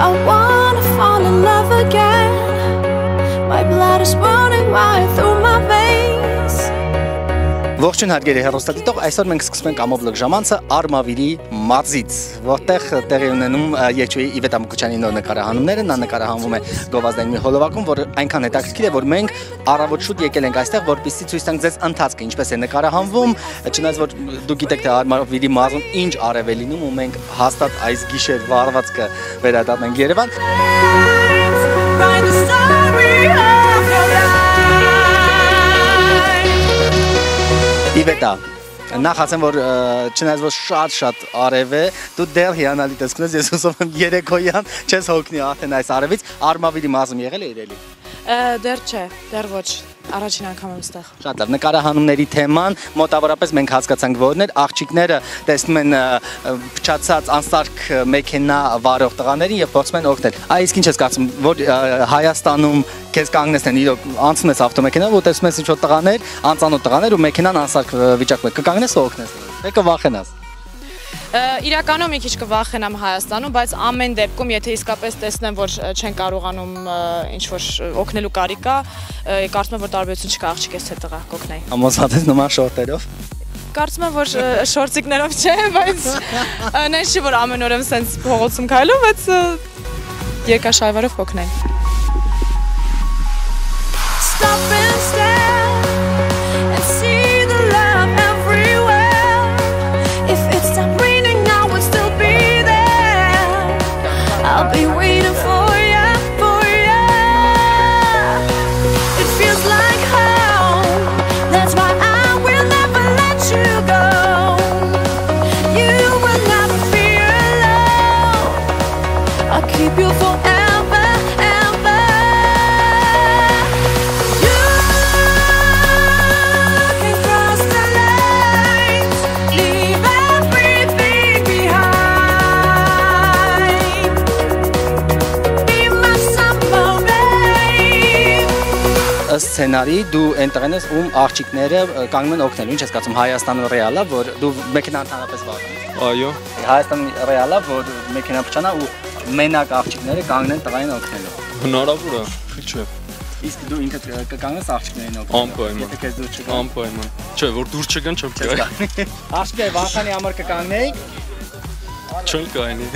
I wanna fall in love again. My blood is running wild through my veins. Ողջույն հարգելի հեռուստադիտող, այսօր մենք սկսում ենք ամոբլոկ ժամանցը Արմավիրի մարզից, որտեղ տեղի ունենում երգչուհի Իվետա Մկրտչյանի նոր նկարահանումները, նա նկարահանվում է գովազդային մի հոլովակում, որը այնքան հետաքրքիր է, որ մենք առավոտ շուտ եկել ենք այստեղ, որպեսզի ցույց տանք ձեզ ընթացքը, ինչպես է նկարահանվում, չնայած որ դուք գիտեք թե Արմավիրի մարզում ինչ արև է լինում ու մենք հաստատ այս գիշեր վարվածքը վերադառնանք Երևան։ Իվետա, նախ ասեմ, որ չնայած որ շատ արև է, դու դեռ հիանալի տեսք ունես, ես հուսով եմ երեկոյան չես հոգնի արդեն այս արևից, Արմավիրի մարզում եղել է իրելի։ Դեռ չէ, դեռ ոչ, առաջին անգամ եմ ստեղ։ Շատ լավ, նկարահանումների թեման մոտավորապես մենք հասկացանք որն էր, աղջիկները տեսնում են փչացած անսարք մեքենա վարող տղաներին եւ փորձում են օգնել։ Իսկ ինչ ես կարծում, որ Հայաստանում քեզ կանգնեցնեն, իրոք անցնում ես ավտոմեքենա, որ տեսնում ես ինչ-որ տղաներ, անծանոթ տղաներ ու մեքենան անսարք վիճակում է, կկանգնես ու օգնես, թե կվախենաս։ Իրականում մի քիչ կվախենամ Հայաստանում, բայց ամեն դեպքում, եթե իսկապես տեսնեմ, որ չեն կարողանում ինչ-որ օգնելու կարիք կա, կարծում եմ, որ տարբերություն չկա աղջիկ ես թե տղա կօգնեի։ Համոզված ես նման շորտերով։ Կարծում եմ, որ շորտիկներով չէ, բայց նենց չի, որ ամեն օր եմ սենց փողոցում քայլում, բայց երկաշարվարով կօգնեի։ I'll be waiting for ya, for ya. It feels like home. That's why I will never let you go. You will never be alone. I'll keep you forever, ever. You can cross the lines, leave everything behind. Սցենարի դու այնտեղն ես ում աղջիկները կանգնում են օգնելու, ինչ ես կարծում Հայաստանում ռեալ է, որ դու մեքենա ընդհանրապես վարում ես։ Այո։ Հայաստանում ռեալ է, որ մեքենա փչանա ու մենակ աղջիկները կանգնեն տղային օգնելու։ Հնարավոր է, չէ։ Իսկ դու ինքդ կկանգնես աղջիկներին օգնելու։ Անպայման։ Եթե քեզ դուր չգա։ Անպայման։ Չէ, որ դուր չգան, չեմ գա։ Աղջիկը վախանի համար կկանգնեիք։ Չեմ գայնի։